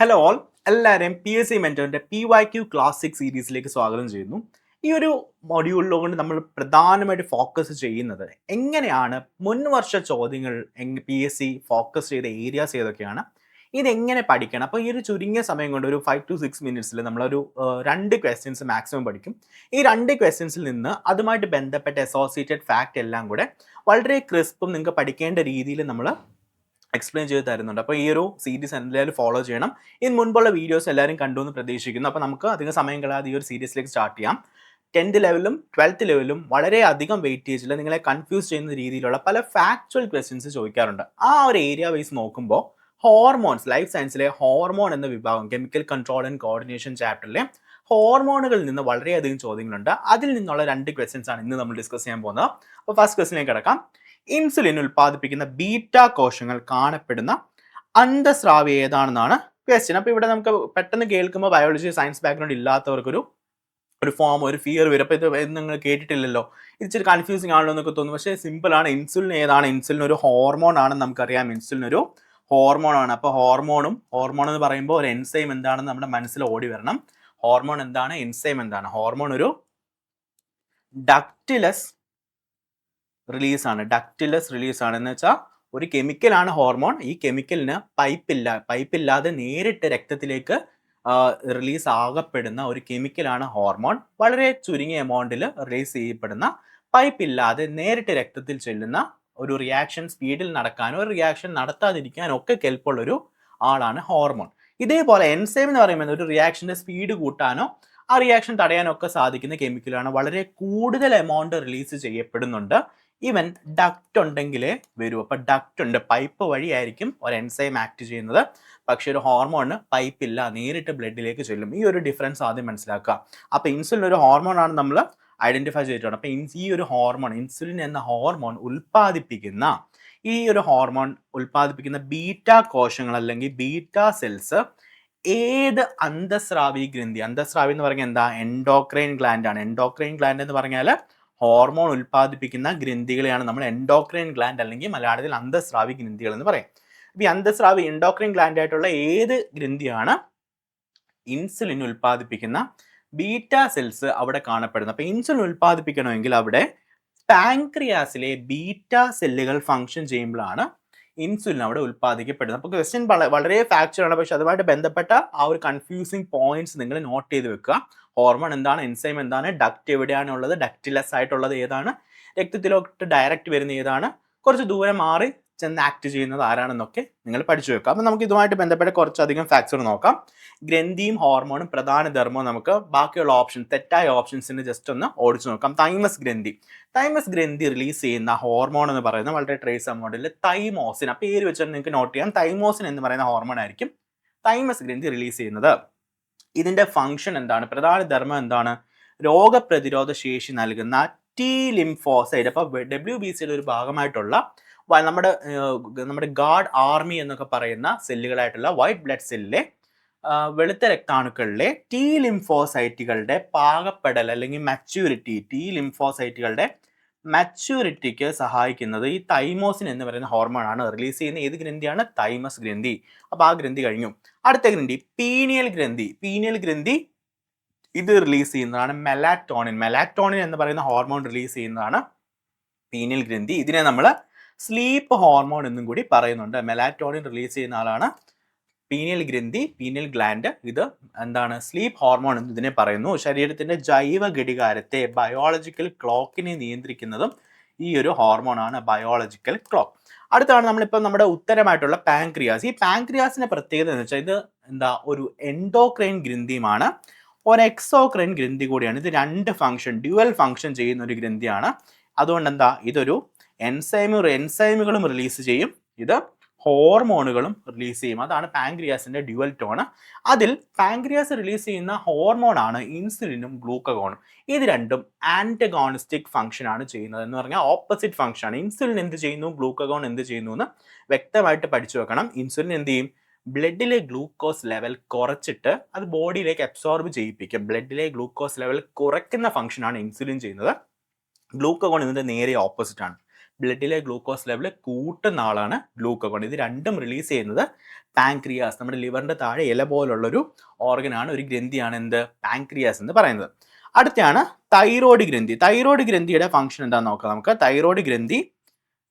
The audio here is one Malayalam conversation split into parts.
ഹലോ ഓൾ, എല്ലാവരെയും പി എസ് സി മെൻറ്ററിൻ്റെ PYQ ക്ലാസിക് സീരീസിലേക്ക് സ്വാഗതം ചെയ്യുന്നു. ഈ ഒരു മൊഡ്യൂളിലുകൊണ്ട് നമ്മൾ പ്രധാനമായിട്ട് ഫോക്കസ് ചെയ്യുന്നത് എങ്ങനെയാണ് മുൻവർഷ ചോദ്യങ്ങൾ PSC ഫോക്കസ് ചെയ്ത ഏരിയാസ് ഏതൊക്കെയാണ്, ഇതെങ്ങനെ പഠിക്കണം. അപ്പോൾ ഈ ഒരു ചുരുങ്ങിയ സമയം കൊണ്ട് ഒരു 5 to 6 മിനിറ്റ്സിൽ നമ്മളൊരു 2 ക്വസ്റ്റ്യൻസ് മാക്സിമം പഠിക്കും. ഈ 2 ക്വസ്റ്റ്യൻസിൽ നിന്ന് അതുമായിട്ട് ബന്ധപ്പെട്ട അസോസിയേറ്റഡ് ഫാക്റ്റ് എല്ലാം കൂടെ വളരെ ക്രിസ്പും നിങ്ങൾക്ക് പഠിക്കേണ്ട രീതിയിൽ നമ്മൾ എക്സ്പ്ലെയിൻ ചെയ്ത് തരുന്നുണ്ട്. അപ്പോൾ ഈ ഒരു സീരീസ് എല്ലാവരും ഫോളോ ചെയ്യണം. ഇതിന് മുൻപുള്ള വീഡിയോസ് എല്ലാവരും കണ്ടു എന്ന് പ്രതീക്ഷിക്കുന്നു. അപ്പോൾ നമുക്ക് അധികം സമയം കളയാതെ ഈ ഒരു സീരീസിലേക്ക് സ്റ്റാർട്ട് ചെയ്യാം. 10th ലെവലും 12th ലെവലും വളരെ അധികം വെയിറ്റേജിൽ നിങ്ങളെ കൺഫ്യൂസ് ചെയ്യുന്ന രീതിയിലുള്ള പല ഫാക്ച്വൽ ക്വസ്റ്റ്യൻസ് ചോദിക്കാറുണ്ട്. ആ ഒരു ഏരിയ വൈസ് നോക്കുമ്പോൾ ഹോർമോൺസ്, ലൈഫ് സയൻസിലെ ഹോർമോൺ എന്ന വിഭാഗം, കെമിക്കൽ കൺട്രോൾ ആൻഡ് കോർഡിനേഷൻ ചാപ്റ്ററിലെ ഹോർമോണുകളിൽ നിന്ന് വളരെയധികം ചോദ്യങ്ങളുണ്ട്. അതിൽ നിന്നുള്ള 2 ക്വസ്റ്റ്യൻസ് ആണ് ഇന്ന് നമ്മൾ ഡിസ്കസ് ചെയ്യാൻ പോകുന്നത്. അപ്പോൾ ഫസ്റ്റ് ക്വസ്റ്റ്യനിലേക്ക് കിടക്കാം. ഇൻസുലിൻ ഉൽപ്പാദിപ്പിക്കുന്ന ബീറ്റ കോശങ്ങൾ കാണപ്പെടുന്ന അന്തസ്രാവി ഏതാണെന്നാണ് ക്വസ്റ്റ്യൻ. അപ്പോൾ ഇവിടെ നമുക്ക് പെട്ടെന്ന് കേൾക്കുമ്പോൾ ബയോളജി സയൻസ് ബാക്ക്ഗ്രൗണ്ട് ഇല്ലാത്തവർക്കൊരു ഫോം, ഒരു ഫിയർ വരും. അപ്പോൾ ഇത് നിങ്ങൾ കേട്ടിട്ടില്ലല്ലോ, ഇച്ചിരി കൺഫ്യൂസിങ് ആണല്ലോ എന്നൊക്കെ തോന്നും. പക്ഷേ സിമ്പിളാണ്. ഇൻസുലിൻ ഏതാണ്? ഇൻസുലിൻ ഒരു ഹോർമോൺ ആണെന്ന് നമുക്കറിയാം. ഇൻസുലിൻ ഒരു ഹോർമോൺ ആണ്. അപ്പോൾ ഹോർമോൺ എന്ന് പറയുമ്പോൾ ഒരു എൻസൈം എന്താണെന്ന് നമ്മുടെ മനസ്സിൽ ഓടി വരണം. ഹോർമോൺ എന്താണ്? എൻസൈം എന്താണ്? ഹോർമോൺ ഒരു ഡക്റ്റിലസ് റിലീസ് ആണ്. എന്ന് വെച്ചാൽ ഒരു കെമിക്കലാണ് ഹോർമോൺ. ഈ കെമിക്കലിന് പൈപ്പില്ലാതെ നേരിട്ട് രക്തത്തിലേക്ക് റിലീസ് ആകപ്പെടുന്ന ഒരു കെമിക്കലാണ് ഹോർമോൺ. വളരെ ചുരുങ്ങിയ എമൗണ്ടിൽ റിലീസ് ചെയ്യപ്പെടുന്ന, പൈപ്പില്ലാതെ നേരിട്ട് രക്തത്തിൽ ചെല്ലുന്ന, ഒരു റിയാക്ഷൻ സ്പീഡിൽ നടക്കാനോ ഒരു റിയാക്ഷൻ നടത്താതിരിക്കാനോ ഒക്കെ കെൽപ്പുള്ളൊരു ആളാണ് ഹോർമോൺ. ഇതേപോലെ എൻസൈം എന്ന് പറയുന്നത് ഒരു റിയാക്ഷൻ്റെ സ്പീഡ് കൂട്ടാനോ ആ റിയാക്ഷൻ തടയാനോ ഒക്കെ സാധിക്കുന്ന കെമിക്കലാണ്. വളരെ കൂടുതൽ എമൗണ്ട് റിലീസ് ചെയ്യപ്പെടുന്നുണ്ട്. ഈവൻ ഡക്റ്റ് ഉണ്ടെങ്കിലേ വരൂ. അപ്പോൾ ഡക്റ്റ് ഉണ്ട്, പൈപ്പ് വഴിയായിരിക്കും ഒരു എൻസൈം ആക്ട് ചെയ്യുന്നത്. പക്ഷേ ഒരു ഹോർമോണിന് പൈപ്പില്ല, നേരിട്ട് ബ്ലഡിലേക്ക് ചെല്ലും. ഈ ഒരു ഡിഫറൻസ് ആദ്യം മനസ്സിലാക്കുക. അപ്പോൾ ഇൻസുലിൻ ഒരു ഹോർമോൺ ആണ് നമ്മൾ ഐഡന്റിഫൈ ചെയ്തിട്ടുണ്ട്. അപ്പോൾ ഈ ഒരു ഹോർമോൺ, ഇൻസുലിൻ എന്ന ഹോർമോൺ ഉൽപ്പാദിപ്പിക്കുന്ന ബീറ്റ കോശങ്ങൾ അല്ലെങ്കിൽ ബീറ്റ സെൽസ് ഏത് അന്തസ്രാവി ഗ്രന്ഥി, അന്തസ്രാവി എന്ന് പറഞ്ഞാൽ എന്താ? എൻഡോക്രൈൻ ഗ്ലാൻഡ് ആണ്. എൻഡോക്രൈൻ ഗ്ലാൻഡ് എന്ന് പറഞ്ഞാൽ ഹോർമോൺ ഉൽപ്പാദിപ്പിക്കുന്ന ഗ്രന്ഥികളെയാണ് നമ്മൾ എൻഡോക്രൈൻ ഗ്ലാൻഡ് അല്ലെങ്കിൽ മലയാളത്തിൽ അന്തസ്രാവി ഗ്രന്ഥികൾ എന്ന് പറയും. ഈ അന്തസ്രാവി എൻഡോക്രൈൻ ഗ്ലാൻഡ് ആയിട്ടുള്ള ഏത് ഗ്രന്ഥിയാണ് ഇൻസുലിൻ ഉൽപ്പാദിപ്പിക്കുന്ന ബീറ്റ സെൽസ് അവിടെ കാണപ്പെടുന്നത്? അപ്പോൾ ഇൻസുലിൻ ഉൽപ്പാദിപ്പിക്കണമെങ്കിൽ അവിടെ പാൻക്രിയാസിലെ ബീറ്റ സെല്ലുകൾ ഫംഗ്ഷൻ ചെയ്യുമ്പോഴാണ് ഇൻസുലിൻ അവിടെ ഉൽപ്പാദിക്കപ്പെടുന്നത്. അപ്പോൾ ക്വസ്റ്റ്യൻ വളരെ ഫാക്ച്വൽ ആണ്. പക്ഷെ അതുമായിട്ട് ബന്ധപ്പെട്ട ആ ഒരു കൺഫ്യൂസിങ് പോയിന്റ്സ് നിങ്ങൾ നോട്ട് ചെയ്ത് വെക്കുക. ഹോർമോൺ എന്താണ്? എൻസൈം എന്താണ്? ഡക്റ്റ് എവിടെയാണുള്ളത്? ഡക്റ്റിലെസ് ആയിട്ടുള്ളത് ഏതാണ്? രക്തത്തിലോട്ട് ഡയറക്റ്റ് വരുന്ന ഏതാണ്? കുറച്ച് ദൂരം മാറി ചെന്ന് ആക്ട് ചെയ്യുന്നത് ആരാണെന്നൊക്കെ നിങ്ങൾ പഠിച്ചു വെക്കുക. അപ്പം നമുക്ക് ഇതുമായിട്ട് ബന്ധപ്പെട്ട കുറച്ചധികം ഫാക്ട്സുകൾ നോക്കാം. ഗ്രന്ഥിയും ഹോർമോണും പ്രധാന ധർമ്മവും നമുക്ക് ബാക്കിയുള്ള തെറ്റായ ഓപ്ഷൻസിന് ജസ്റ്റ് ഒന്ന് ഓടിച്ചു നോക്കാം. തൈമസ് ഗ്രന്ഥി റിലീസ് ചെയ്യുന്ന ഹോർമോൺ എന്ന് പറയുന്നത് വളരെ ട്രേസ് എമൗണ്ടിൽ തൈമോസിൻ, ആ പേര് വെച്ചാൽ നിങ്ങൾക്ക് നോട്ട് ചെയ്യാം. തൈമോസിൻ എന്ന് പറയുന്ന ഹോർമോൺ ആയിരിക്കും തൈമസ് ഗ്രന്ഥി റിലീസ് ചെയ്യുന്നത്. ഇതിന്റെ ഫംഗ്ഷൻ എന്താണ്? പ്രധാന ധർമ്മം എന്താണ്? രോഗപ്രതിരോധ ശേഷി നൽകുന്ന ടി ലിംഫോസൈറ്റ്. അപ്പോൾ WBCയുടെ ഒരു ഭാഗമായിട്ടുള്ള നമ്മുടെ ഗാർഡ് ആർമി എന്നൊക്കെ പറയുന്ന സെല്ലുകളായിട്ടുള്ള വൈറ്റ് ബ്ലഡ് സെല്ലിലെ വെളുത്ത രക്താണുക്കളിലെ ടി ലിംഫോസൈറ്റുകളുടെ പാകപ്പെടൽ അല്ലെങ്കിൽ മച്യൂരിറ്റിക്ക് സഹായിക്കുന്നത് ഈ തൈമോസിൻ എന്ന് പറയുന്ന ഹോർമോൺ ആണ്. റിലീസ് ചെയ്യുന്ന ഏത് ഗ്രന്ഥിയാണ്? തൈമസ് ഗ്രന്ഥി. അപ്പോൾ ആ ഗ്രന്ഥി കഴിഞ്ഞു. അടുത്ത ഗ്രന്ഥി പീനിയൽ ഗ്രന്ഥി ഇത് റിലീസ് ചെയ്യുന്നതാണ് മെലാറ്റോണിൻ എന്ന് പറയുന്ന ഹോർമോൺ റിലീസ് ചെയ്യുന്നതാണ് പീനിയൽ ഗ്രന്ഥി. ഇതിനെ നമ്മൾ സ്ലീപ്പ് ഹോർമോൺ എന്നും കൂടി പറയുന്നുണ്ട്. മെലാറ്റോണിൻ റിലീസ് ചെയ്യുന്ന ആളാണ് പീനിയൽ ഗ്ലാൻഡ്. ഇത് എന്താണ്? സ്ലീപ്പ് ഹോർമോൺ എന്ന് ഇതിനെ പറയുന്നു. ശരീരത്തിന്റെ ജൈവ ഘടികാരത്തെ, ബയോളജിക്കൽ ക്ലോക്കിനെ നിയന്ത്രിക്കുന്നതും ഈ ഒരു ഹോർമോൺ ആണ്, ബയോളജിക്കൽ ക്ലോക്ക്. അടുത്താണ് നമ്മളിപ്പോൾ നമ്മുടെ ഉത്തരമായിട്ടുള്ള പാൻക്രിയാസ്. ഈ പാൻക്രിയാസിന്റെ പ്രത്യേകത എന്ന് വെച്ചാൽ ഇത് ഒരു എൻഡോക്രൈൻ ഗ്രന്ഥിയുമാണ്, ഒരു എക്സോക്രൈൻ ഗ്രന്ഥി കൂടിയാണ്. ഇത് ഡ്യുവൽ ഫംഗ്ഷൻ ചെയ്യുന്ന ഒരു ഗ്രന്ഥിയാണ്. അതുകൊണ്ട് ഇതൊരു എൻസൈമുകളും റിലീസ് ചെയ്യും, ഇത് ഹോർമോണുകളും റിലീസ് ചെയ്യും. അതാണ് പാൻക്രിയാസിന്റെ ഡ്യുവൽ ടോൺ. അതിൽ പാൻക്രിയാസ് റിലീസ് ചെയ്യുന്ന ഹോർമോൺ ആണ് ഇൻസുലിനും ഗ്ലൂക്കഗോണും. ഇത് രണ്ടും ആന്റഗോണിസ്റ്റിക് ഫംഗ്ഷൻ ആണ് ചെയ്യുന്നത്, എന്ന് പറഞ്ഞാൽ ഓപ്പോസിറ്റ് ഫംഗ്ഷൻ ആണ്. ഇൻസുലിൻ എന്ത് ചെയ്യുന്നു, ഗ്ലൂക്കഗോൺ എന്ത് ചെയ്യുന്നു എന്ന് വ്യക്തമായിട്ട് പഠിച്ചു വെക്കണം. ഇൻസുലിൻ എന്ത് ചെയ്യും? ബ്ലഡിലെ ഗ്ലൂക്കോസ് ലെവൽ കുറച്ചിട്ട് അത് ബോഡിയിലേക്ക് അബ്സോർബ് ചെയ്യിപ്പിക്കും. ബ്ലഡിലെ ഗ്ലൂക്കോസ് ലെവൽ കുറയ്ക്കുന്ന ഫംഗ്ഷൻ ആണ് ഇൻസുലിൻ ചെയ്യുന്നത്. ഗ്ലൂക്കഗോൺ ഇതിന്റെ നേരെ ഓപ്പോസിറ്റ് ആണ്. ബ്ലഡിലെ ഗ്ലൂക്കോസ് ലെവൽ കൂട്ടുന്ന ആളാണ് ഗ്ലൂക്കഗോൺ. ഇത് രണ്ടും റിലീസ് ചെയ്യുന്നത് പാൻക്രിയാസ്, നമ്മുടെ ലിവറിന്റെ താഴെ ഇല പോലുള്ളൊരു ഓർഗനാണ്, ഒരു ഗ്രന്ഥിയാണ് എന്ത് പാൻക്രിയാസ് എന്ന് പറയുന്നത്. അടുത്താണ് തൈറോയ്ഡ് ഗ്രന്ഥി. തൈറോയ്ഡ് ഗ്രന്ഥിയുടെ ഫംഗ്ഷൻ എന്താണെന്ന് നോക്കാം നമുക്ക്. തൈറോയ്ഡ് ഗ്രന്ഥി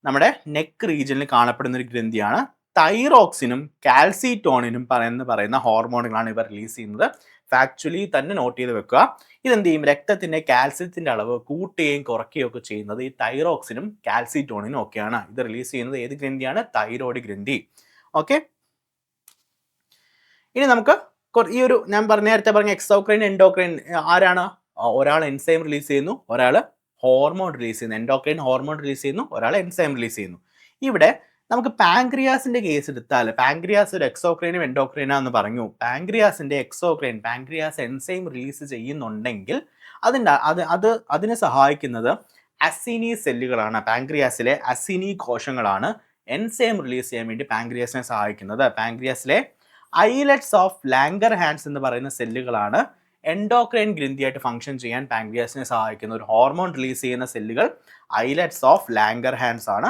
നമ്മുടെ നെക്ക് റീജിയനിൽ കാണപ്പെടുന്ന ഒരു ഗ്രന്ഥിയാണ്. തൈറോക്സിനും കാൽസിറ്റോണിനും പറയുന്ന ഹോർമോണുകളാണ് ഇവർ റിലീസ് ചെയ്യുന്നത്. ഫാക്ച്വലി തന്നെ നോട്ട് ചെയ്ത് വെക്കുക. ഇതെന്ത് ചെയ്യും? രക്തത്തിന്റെ കാൽസ്യത്തിന്റെ അളവ് കൂട്ടുകയും കുറയ്ക്കുകയും ഒക്കെ ചെയ്യുന്നത് ഈ തൈറോക്സിനും കാൽസിറ്റോണിനും ഒക്കെയാണ്. ഇത് റിലീസ് ചെയ്യുന്നത് ഏത് ഗ്രന്ഥിയാണ്? തൈറോയ്ഡ് ഗ്രന്ഥി. ഓക്കെ, ഇനി നമുക്ക് ഈ ഒരു ഞാൻ നേരത്തെ പറഞ്ഞ എക്സോക്രൈൻ എൻഡോക്രൈൻ ആരാണ്? ഒരാൾ എൻസൈം റിലീസ് ചെയ്യുന്നു, ഒരാൾ ഹോർമോൺ റിലീസ് ചെയ്യുന്നു. എൻഡോക്രൈൻ ഹോർമോൺ റിലീസ് ചെയ്യുന്നു, ഒരാൾ എൻസൈം റിലീസ് ചെയ്യുന്നു. ഇവിടെ നമുക്ക് പാൻക്രിയാസിന്റെ കേസ് എടുത്താൽ, പാൻക്രിയാസ് ഒരു എക്സോക്രൈനും എൻഡോക്രൈനാന്ന് പറഞ്ഞു. പാൻക്രിയാസിന്റെ എക്സോക്രൈൻ, പാൻക്രിയാസ് എൻസൈം റിലീസ് ചെയ്യുന്നുണ്ടെങ്കിൽ അതിനെ സഹായിക്കുന്നത് അസിനി സെല്ലുകളാണ്. പാൻക്രിയാസിലെ അസിനി കോശങ്ങളാണ് എൻസൈം റിലീസ് ചെയ്യാൻ വേണ്ടി പാൻക്രിയാസിനെ സഹായിക്കുന്നത്. പാൻക്രിയാസിലെ ഐലറ്റ്സ് ഓഫ് ലാംഗർഹാൻസ് എന്ന് പറയുന്ന സെല്ലുകളാണ് എൻഡോക്രൈൻ ഗ്രന്ഥിയായിട്ട് ഫംഗ്ഷൻ ചെയ്യാൻ പാൻക്രിയാസിനെ സഹായിക്കുന്ന ഒരു ഹോർമോൺ റിലീസ് ചെയ്യുന്ന സെല്ലുകൾ ഐലറ്റ്സ് ഓഫ് ലാംഗർഹാൻസ് ആണ്.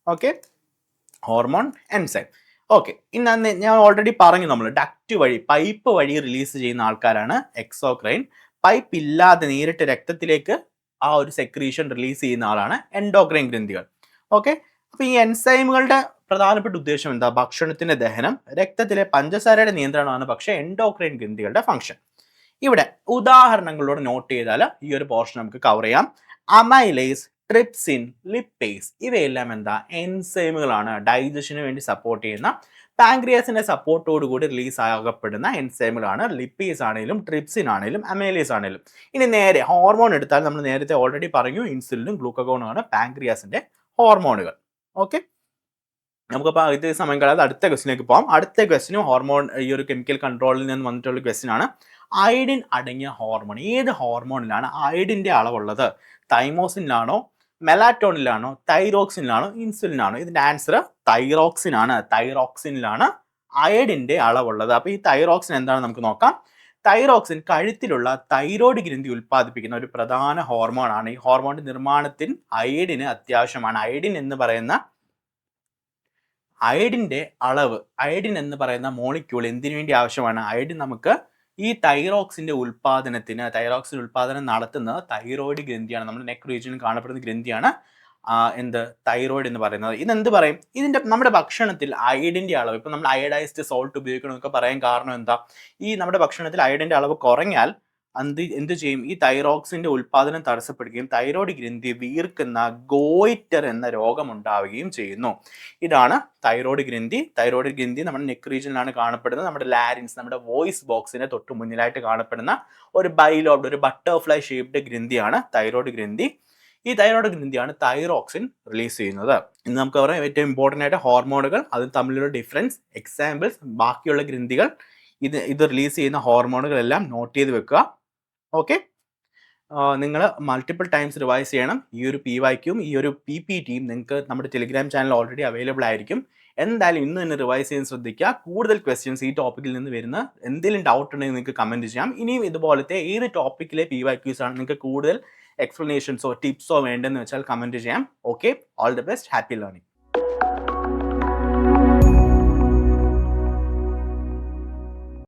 Okay, hormone enzyme. ഓക്കെ, ഇന്ന് ഞാൻ ഓൾറെഡി പറഞ്ഞു, നമ്മൾ ഡക്റ്റ് വഴി, പൈപ്പ് വഴി റിലീസ് ചെയ്യുന്ന ആൾക്കാരാണ് എക്സോക്രൈൻ. പൈപ്പ് ഇല്ലാതെ നേരിട്ട് രക്തത്തിലേക്ക് ആ ഒരു സെക്രീഷൻ റിലീസ് ചെയ്യുന്ന ആളാണ് എൻഡോക്രൈൻ ഗ്രന്ഥികൾ. ഓക്കെ, അപ്പൊ ഈ എൻസൈമുകളുടെ പ്രധാനപ്പെട്ട ഉദ്ദേശം എന്താ? ഭക്ഷണത്തിന്റെ ദഹനം, രക്തത്തിലെ പഞ്ചസാരയുടെ നിയന്ത്രണമാണ് പക്ഷേ എൻഡോക്രൈൻ ഗ്രന്ഥികളുടെ ഫംഗ്ഷൻ. ഇവിടെ ഉദാഹരണങ്ങളോട് നോട്ട് ചെയ്താൽ ഈ ഒരു പോർഷൻ നമുക്ക് കവർ ചെയ്യാം. അമൈലേസ്, ട്രിപ്സിൻ, ലിപ്പേസ് ഇവയെല്ലാം എന്താ? എൻസൈമുകളാണ്. ഡൈജഷന് വേണ്ടി സപ്പോർട്ട് ചെയ്യുന്ന, പാൻക്രിയാസിന്റെ സപ്പോർട്ടോടുകൂടി റിലീസ് ആകപ്പെടുന്ന എൻസൈമുകളാണ് ലിപ്പേസ് ആണെങ്കിലും ട്രിപ്സിൻ ആണെങ്കിലും അമൈലേസ് ആണെങ്കിലും. ഇനി നേരെ ഹോർമോൺ എടുത്താൽ നമ്മൾ നേരത്തെ ഓൾറെഡി പറഞ്ഞു, ഇൻസുലിനും ഗ്ലൂക്കഗോണും ആണ് പാൻക്രിയാസിന്റെ ഹോർമോണുകൾ. ഓക്കെ, നമുക്കപ്പോൾ ഇത് സമയം കളയാതെ അടുത്ത ക്വസ്റ്റിലേക്ക് പോകാം. അടുത്ത ക്വസ്റ്റിനും ഹോർമോൺ, ഈ ഒരു കെമിക്കൽ കൺട്രോളിൽ നിന്ന് വന്നിട്ടുള്ള ക്വസ്റ്റ്യൻ ആണ്. അയഡിൻ അടങ്ങിയ ഹോർമോൺ, ഏത് ഹോർമോണിലാണ് അയഡിന്റെ അളവുള്ളത്? തൈമോസിനിലാണോ, മെലാറ്റോണിലാണോ, തൈറോക്സിനിലാണോ, ഇൻസുലിനാണോ? ഇതിന്റെ ആൻസർ തൈറോക്സിൻ ആണ്. തൈറോക്സിനിലാണ് അയഡിന്റെ അളവുള്ളത്. അപ്പോൾ ഈ തൈറോക്സിൻ എന്താണെന്ന് നമുക്ക് നോക്കാം. തൈറോക്സിൻ കഴുത്തിലുള്ള തൈറോയ്ഡ് ഗ്രന്ഥി ഉൽപ്പാദിപ്പിക്കുന്ന ഒരു പ്രധാന ഹോർമോൺ ആണ്. ഈ ഹോർമോണിന്റെ നിർമ്മാണത്തിന് അയഡിന് അത്യാവശ്യമാണ്. അയഡിൻ എന്ന് പറയുന്ന അയഡിന്റെ അളവ്, അയഡിൻ എന്ന് പറയുന്ന മോളിക്യൂൾ എന്തിനു വേണ്ടി ആവശ്യമാണ്? അയഡിൻ നമുക്ക് ഈ തൈറോക്സിന്റെ ഉൽപാദനത്തിന്, തൈറോക്സിൻ ഉൽപാദനം നടത്തുന്നത് തൈറോയ്ഡ് ഗ്രന്ഥിയാണ്. നമ്മുടെ നെക്ക് റീജിയനിൽ കാണപ്പെടുന്ന ഗ്രന്ഥിയാണ് എന്ത്? തൈറോയ്ഡ് എന്ന് പറയുന്നത്. ഇതെന്ത് പറയും? ഇതിന്റെ നമ്മുടെ ഭക്ഷണത്തിൽ അയഡിന്റെ അളവ്, ഇപ്പൊ നമ്മൾ അയഡൈസ്ഡ് സോൾട്ട് ഉപയോഗിക്കണമെന്നൊക്കെ പറയാൻ കാരണം എന്താ? ഈ നമ്മുടെ ഭക്ഷണത്തിൽ അയഡിന്റെ അളവ് കുറഞ്ഞാൽ എന്ത് ചെയ്യും? ഈ തൈറോക്സിന്റെ ഉൽപാദനം തടസ്സപ്പെടുകയും തൈറോയ്ഡ് ഗ്രന്ഥി വീർക്കുന്ന ഗോയിറ്റർ എന്ന രോഗം ഉണ്ടാവുകയും ചെയ്യുന്നു. ഇതാണ് തൈറോയ്ഡ് ഗ്രന്ഥി. തൈറോയ്ഡ് ഗ്രന്ഥി നമ്മുടെ നെക്ക് റീജിയനിലാണ് കാണപ്പെടുന്നത്. നമ്മുടെ ലാരിൻസ്, നമ്മുടെ വോയിസ് ബോക്സിന് തൊട്ട് മുന്നിലായിട്ട് കാണപ്പെടുന്ന ഒരു ബൈലോബ്ഡ്, ഒരു ബട്ടർഫ്ലൈ ഷേപ്ഡ് ഗ്രന്ഥിയാണ് തൈറോയ്ഡ് ഗ്രന്ഥി. ഈ തൈറോയ്ഡ് ഗ്രന്ഥിയാണ് തൈറോക്സിൻ റിലീസ് ചെയ്യുന്നത്. ഇന്ന് നമുക്ക് പറയാം ഏറ്റവും ഇമ്പോർട്ടൻ്റ് ആയിട്ട് ഹോർമോണുകൾ, അത് തമ്മിലുള്ള ഡിഫറൻസ്, എക്സാമ്പിൾസ്, ബാക്കിയുള്ള ഗ്രന്ഥികൾ, ഇത് റിലീസ് ചെയ്യുന്ന ഹോർമോണുകളെല്ലാം നോട്ട് ചെയ്ത് വെക്കുക. ഓക്കെ, നിങ്ങൾ മൾട്ടിപ്പിൾ ടൈംസ് റിവൈസ് ചെയ്യണം. ഈ ഒരു PYQയും ഈ ഒരു PPTയും നിങ്ങൾക്ക് നമ്മുടെ ടെലിഗ്രാം ചാനൽ ഓൾറെഡി അവൈലബിൾ ആയിരിക്കും. എന്തായാലും ഇന്ന് തന്നെ റിവൈസ് ചെയ്യാൻ ശ്രദ്ധിക്കുക. കൂടുതൽ ക്വസ്റ്റ്യൻസ് ഈ ടോപ്പിക്കിൽ നിന്ന് വരുന്ന എന്തെങ്കിലും ഡൗട്ട് ഉണ്ടെങ്കിൽ നിങ്ങൾക്ക് കമൻറ്റ് ചെയ്യാം. ഇനിയും ഇതുപോലത്തെ ഏത് ടോപ്പിക്കിലെ PYQs ആണ് നിങ്ങൾക്ക് കൂടുതൽ എക്സ്പ്ലനേഷൻസോ ടിപ്സോ വേണ്ടെന്ന് വെച്ചാൽ കമൻറ്റ് ചെയ്യാം. Okay, all the best, happy learning.